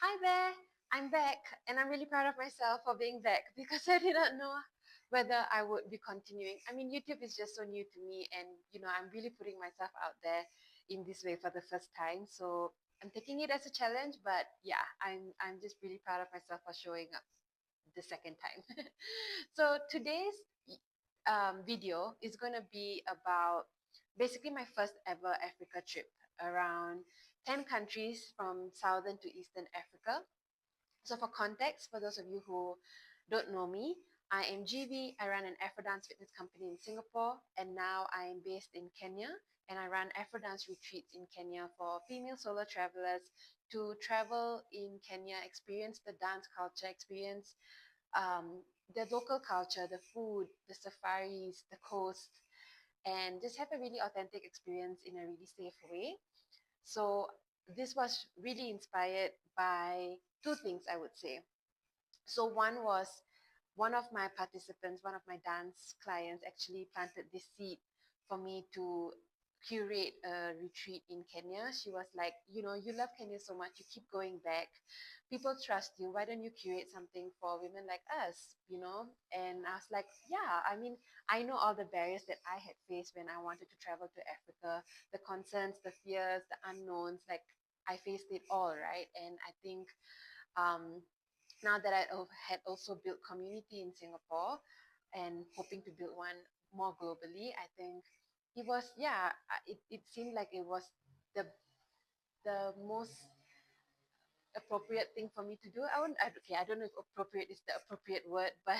Hi there, I'm back, and I'm really proud of myself for being back because I did not know whether I would be continuing. I mean, YouTube is just so new to me, and I'm really putting myself out there in this way for the first time. So I'm taking it as a challenge, but yeah, I'm just really proud of myself for showing up the second time. So today's video is going to be about basically my first ever Africa trip around 10 countries from southern to eastern Africa. So for context, for those of you who don't know me, I am GB. I run an Afro dance fitness company in Singapore, and now I am based in Kenya, and I run Afro dance retreats in Kenya for female solo travelers to travel in Kenya, experience the dance culture, experience the local culture, the food, the safaris, the coast, and just have a really authentic experience in a really safe way. So this was really inspired by two things, I would say. So one was one of my participants, one of my dance clients actually planted this seed for me to curate a retreat in Kenya. She was like, you love Kenya so much, you keep going back. People trust you. Why don't you curate something for women like us? And I was like, yeah, I mean, I know all the barriers that I had faced when I wanted to travel to Africa, the concerns, the fears, the unknowns, like I faced it all, right? And I think um, now that I had also built community in Singapore and hoping to build one more globally, I think it was, yeah, it seemed like it was the most appropriate thing for me to do. Okay, I don't know if appropriate is the appropriate word, but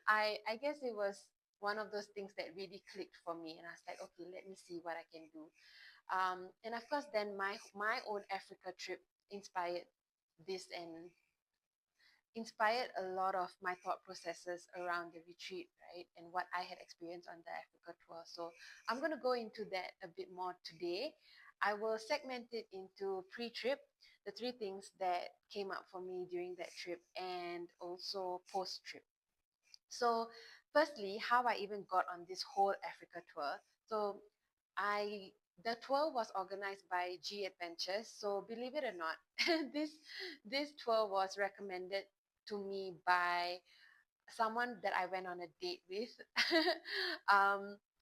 I guess it was one of those things that really clicked for me, and I was like, okay, let me see what I can do. And of course, then my own Africa trip inspired this and inspired a lot of my thought processes around the retreat, right? And what I had experienced on the Africa tour. So I'm going to go into that a bit more today. I will segment it into pre-trip, the three things that came up for me during that trip, and also post-trip. So firstly, how I even got on this whole Africa tour. So I the tour was organized by G Adventures. So believe it or not, this tour was recommended to me by someone that I went on a date with.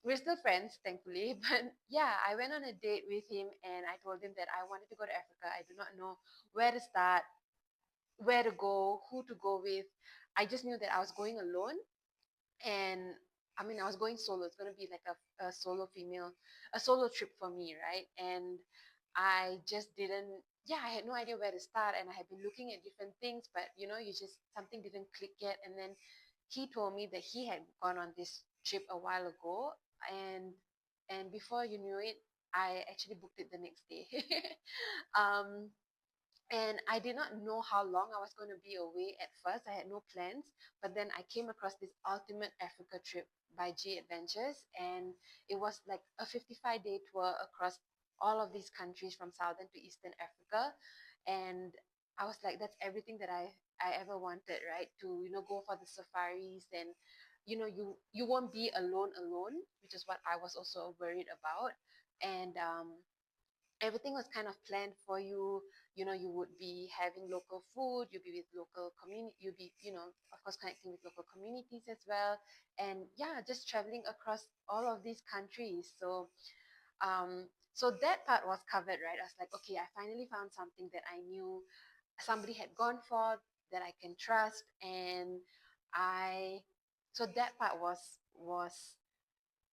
We're still friends, thankfully. But yeah, I went on a date with him and I told him that I wanted to go to Africa. I do not know where to start, where to go, who to go with. I just knew that I was going alone, and I mean, I was going solo. It's going to be like a solo female, a solo trip for me, right? And I just didn't, yeah, I had no idea where to start. And I had been looking at different things, but you just, something didn't click yet. And then he told me that he had gone on this trip a while ago. And, and before you knew it, I actually booked it the next day. um, and I did not know how long I was going to be away at first. I had no plans. But then I came across this ultimate Africa trip by G Adventures. And it was like a 55-day tour across all of these countries from southern to eastern Africa. And I was like, that's everything that I ever wanted, right? To, go for the safaris and, you won't be alone, which is what I was also worried about. And everything was kind of planned for you. You would be having local food, you'll be with local community, you'll be, of course, connecting with local communities as well. And yeah, just traveling across all of these countries. So that part was covered, right? I was like, okay, I finally found something that I knew somebody had gone for, that I can trust. And I so that part was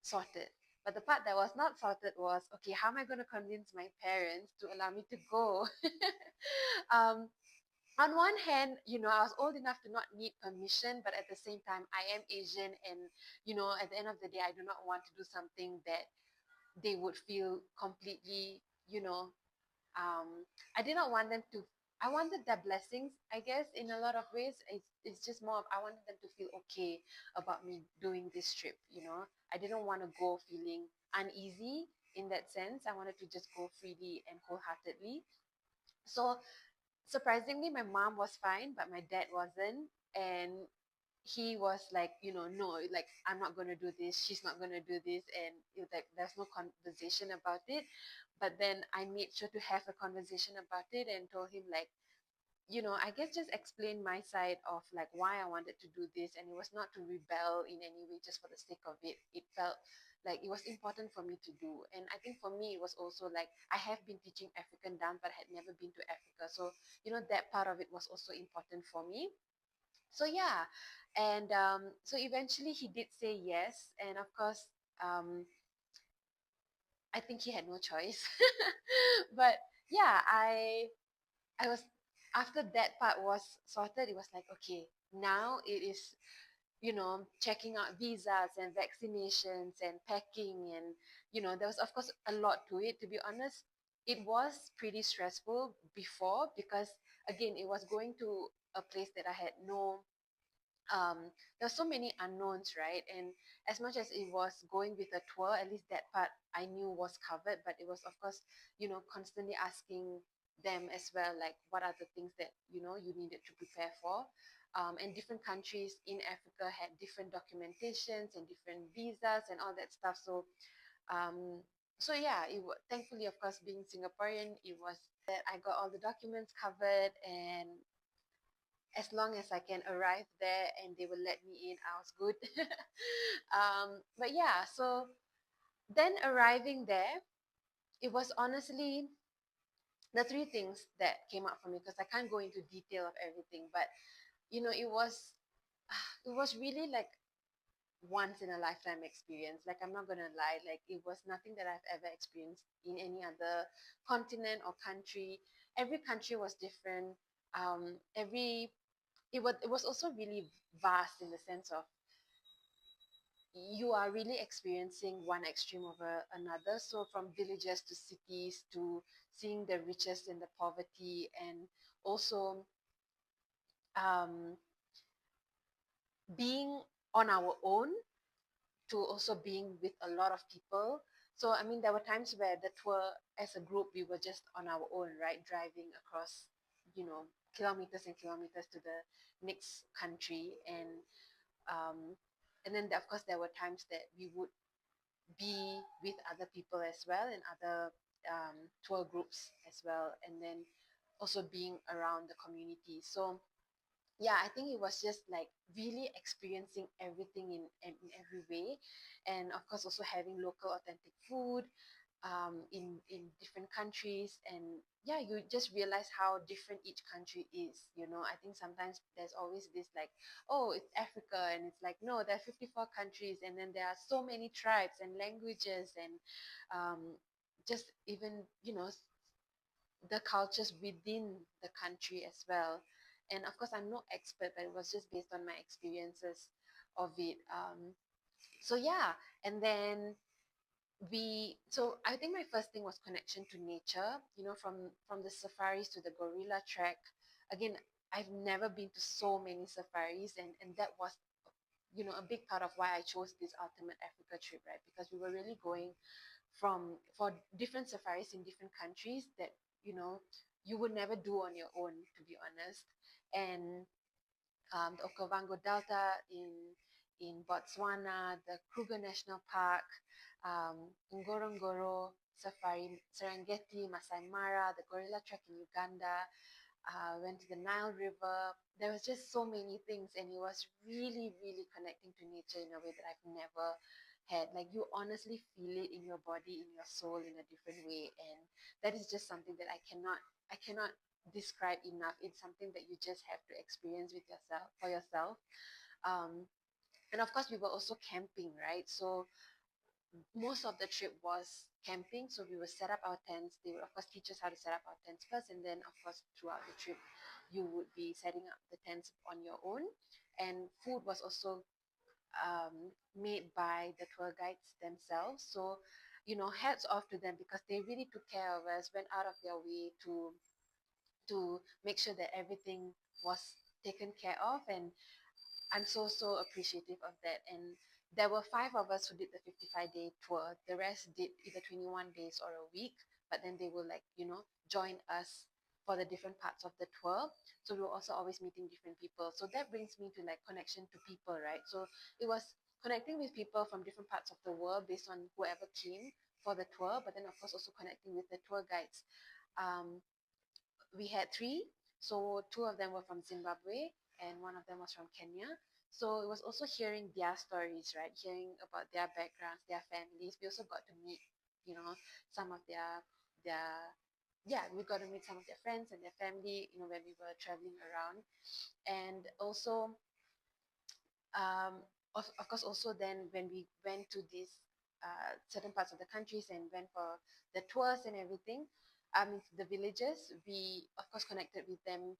sorted. But the part that was not sorted was, okay, how am I going to convince my parents to allow me to go? um, on one hand, I was old enough to not need permission, but at the same time, I am Asian, and at the end of the day, I do not want to do something that they would feel completely, I did not want them to. I wanted their blessings, I guess, in a lot of ways. It's just more of I wanted them to feel okay about me doing this trip. I didn't want to go feeling uneasy in that sense. I wanted to just go freely and wholeheartedly. So surprisingly, my mom was fine, but my dad wasn't. And he was like, no, like, I'm not going to do this. She's not going to do this. And it was like, there's no conversation about it. But then I made sure to have a conversation about it and told him, like, I guess just explain my side of like why I wanted to do this. And it was not to rebel in any way just for the sake of it. It felt like it was important for me to do. And I think for me, it was also like I have been teaching African dance, but had never been to Africa. So, that part of it was also important for me. So, yeah. And so eventually he did say yes. And of course, um, I think he had no choice. But yeah, I was after that part was sorted, it was like, okay, now it is, checking out visas and vaccinations and packing. And, there was, of course, a lot to it. To be honest, it was pretty stressful before because, again, it was going to a place that I had no there's so many unknowns, right? And as much as it was going with a tour, at least that part I knew was covered. But it was, of course, constantly asking them as well, like what are the things that you needed to prepare for. And different countries in Africa had different documentations and different visas and all that stuff. Um, so yeah, thankfully, of course, being Singaporean, it was that I got all the documents covered, and as long as I can arrive there and they will let me in, I was good. But yeah, so then arriving there, it was honestly the three things that came up for me, because I can't go into detail of everything, but it was it was really like once in a lifetime experience. Like, I'm not gonna lie, like it was nothing that I've ever experienced in any other continent or country. Every country was different. Every it was also really vast in the sense of you are really experiencing one extreme over another. So from villages to cities to seeing the riches and the poverty, and also um, being on our own to also being with a lot of people. So I mean, there were times where the tour as a group, we were just on our own, right, driving across, kilometers and kilometers to the next country. Um, and then of course there were times that we would be with other people as well, and other tour groups as well, and then also being around the community. So yeah, I think it was just like really experiencing everything in every way. And of course also having local authentic food in different countries. And yeah, you just realize how different each country is. I think sometimes there's always this like, oh, it's Africa, and it's like, no, there are 54 countries, and then there are so many tribes and languages, and just even the cultures within the country as well. And of course, I'm no expert, but it was just based on my experiences of it. So yeah, and then so I think my first thing was connection to nature. From the safaris to the gorilla trek. Again, I've never been to so many safaris, and that was a big part of why I chose this ultimate Africa trip, right? Because we were really going for different safaris in different countries that you know you would never do on your own, to be honest. And the Okavango Delta in Botswana, the Kruger National Park, Ngorongoro Safari, Serengeti, Masai Mara, the Gorilla Trek in Uganda, went to the Nile River. There was just so many things, and it was really, really connecting to nature in a way that I've never had. Like, you honestly feel it in your body, in your soul, in a different way, and that is just something that I cannot describe enough. It's something that you just have to experience with yourself for yourself. Um, and of course, we were also camping, right? So most of the trip was camping. So we would set up our tents. They would, of course, teach us how to set up our tents first. And then, of course, throughout the trip, you would be setting up the tents on your own. And food was also made by the tour guides themselves. So, hats off to them, because they really took care of us, went out of their way to make sure that everything was taken care of. And I'm so appreciative of that. And there were five of us who did the 55-day tour. The rest did either 21 days or a week, but then they will, like, join us for the different parts of the tour. So we were also always meeting different people. So that brings me to like connection to people, right? So it was connecting with people from different parts of the world based on whoever came for the tour, but then of course also connecting with the tour guides. We had three. So two of them were from Zimbabwe and one of them was from Kenya. So it was also hearing their stories, right? Hearing about their backgrounds, their families. We also got to meet, some of their yeah, we got to meet some of their friends and their family, when we were traveling around. And also, um, of course, also then when we went to these certain parts of the countries and went for the tours and everything, the villages, we of course connected with them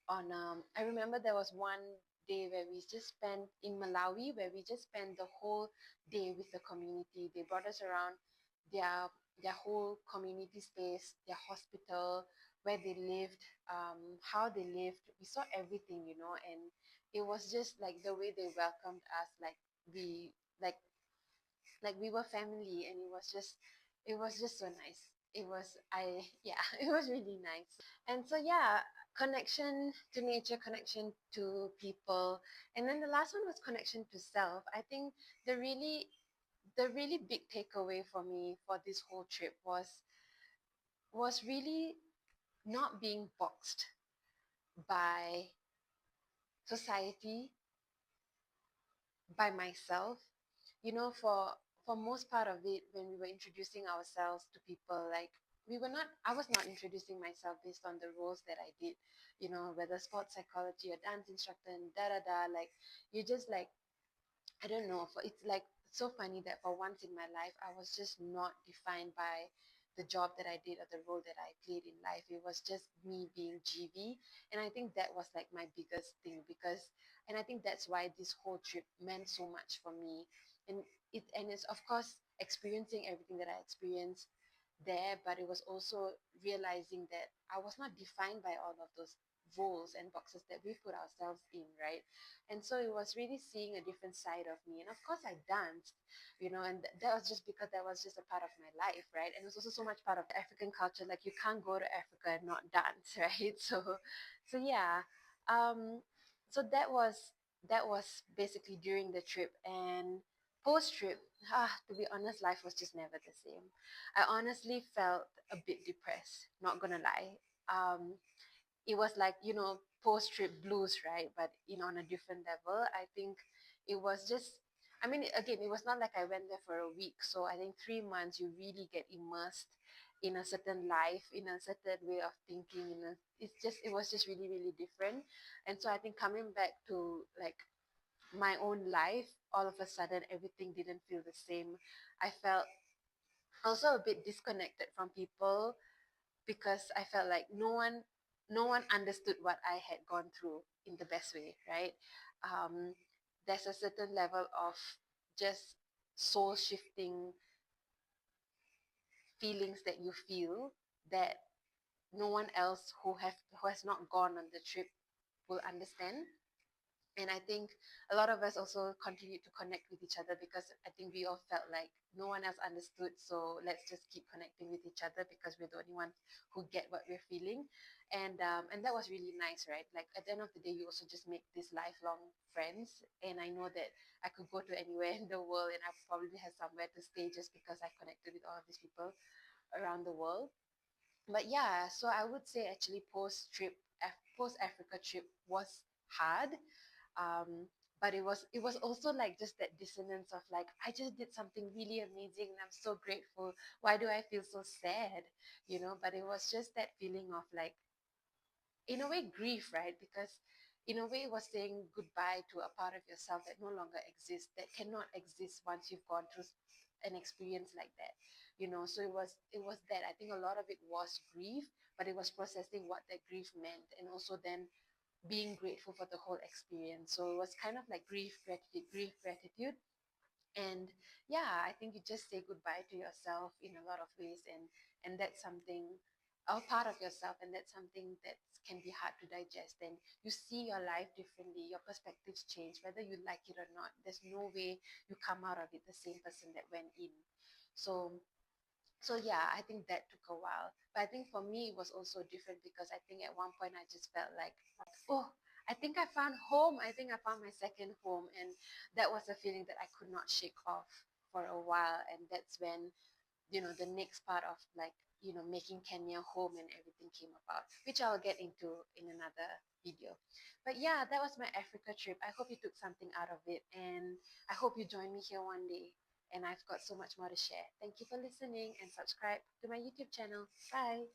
on I remember there was one day where we just spent in Malawi, where we just spent the whole day with the community. They brought us around their their whole community space, their hospital, where they lived, how they lived. We saw everything, and it was just like the way they welcomed us, we like like we were family, and it was just so nice. It was I yeah, it was really nice. And so yeah, connection to nature, connection to people, and then the last one was connection to self. I think the really the really big takeaway for me for this whole trip was really not being boxed by society, by myself. For most part of it, when we were introducing ourselves to people, like, I was not introducing myself based on the roles that I did, whether sports psychology or dance instructor and da da da. Like, you just like, I don't know. It's like so funny that for once in my life, I was just not defined by the job that I did or the role that I played in life. It was just me being GV. And I think that was like my biggest thing and I think that's why this whole trip meant so much for me. And it's of course experiencing everything that I experienced there, but it was also realizing that I was not defined by all of those roles and boxes that we put ourselves in, right? And so it was really seeing a different side of me. And of course, I danced, and that was just because that was just a part of my life, right? And it was also so much part of the African culture. Like, you can't go to Africa and not dance, right? So yeah. Um, so that was basically during the trip. And post trip, to be honest, life was just never the same. I honestly felt a bit depressed, not gonna lie. It was like, post trip blues, right? But on a different level. I think it was just, I mean, again, it was not like I went there for a week. So I think 3 months you really get immersed in a certain life, in a certain way of thinking. It was just really, really different. And so I think coming back to like my own life, all of a sudden everything didn't feel the same. I felt also a bit disconnected from people because I felt like no one understood what I had gone through in the best way, right? Um, there's a certain level of just soul shifting feelings that you feel that no one else who has not gone on the trip will understand. And I think a lot of us also continued to connect with each other because I think we all felt like no one else understood. So let's just keep connecting with each other because we're the only ones who get what we're feeling. And that was really nice, right? Like, at the end of the day, you also just make these lifelong friends. And I know that I could go to anywhere in the world and I probably have somewhere to stay just because I connected with all of these people around the world. But yeah, so I would say actually post Africa trip was hard. Um, but it was also like just that dissonance of like, I just did something really amazing and I'm so grateful. Why do I feel so sad? But it was just that feeling of like, in a way, grief, right? Because in a way it was saying goodbye to a part of yourself that no longer exists, that cannot exist once you've gone through an experience like that. So it was that. I think a lot of it was grief, but it was processing what that grief meant, and also then being grateful for the whole experience. So it was kind of like grief, gratitude. And yeah, I think you just say goodbye to yourself in a lot of ways, and that's something, a part of yourself, and that's something that can be hard to digest. And you see your life differently, your perspectives change, whether you like it or not. There's no way you come out of it the same person that went in. So so yeah, I think that took a while. But I think for me it was also different because I think at one point I just felt like, oh, I think I found home. I think I found my second home. And that was a feeling that I could not shake off for a while. And that's when, the next part of like making Kenya home and everything came about, which I'll get into in another video. But yeah, that was my Africa trip. I hope you took something out of it, and I hope you join me here one day. And I've got so much more to share. Thank you for listening and subscribe to my YouTube channel. Bye.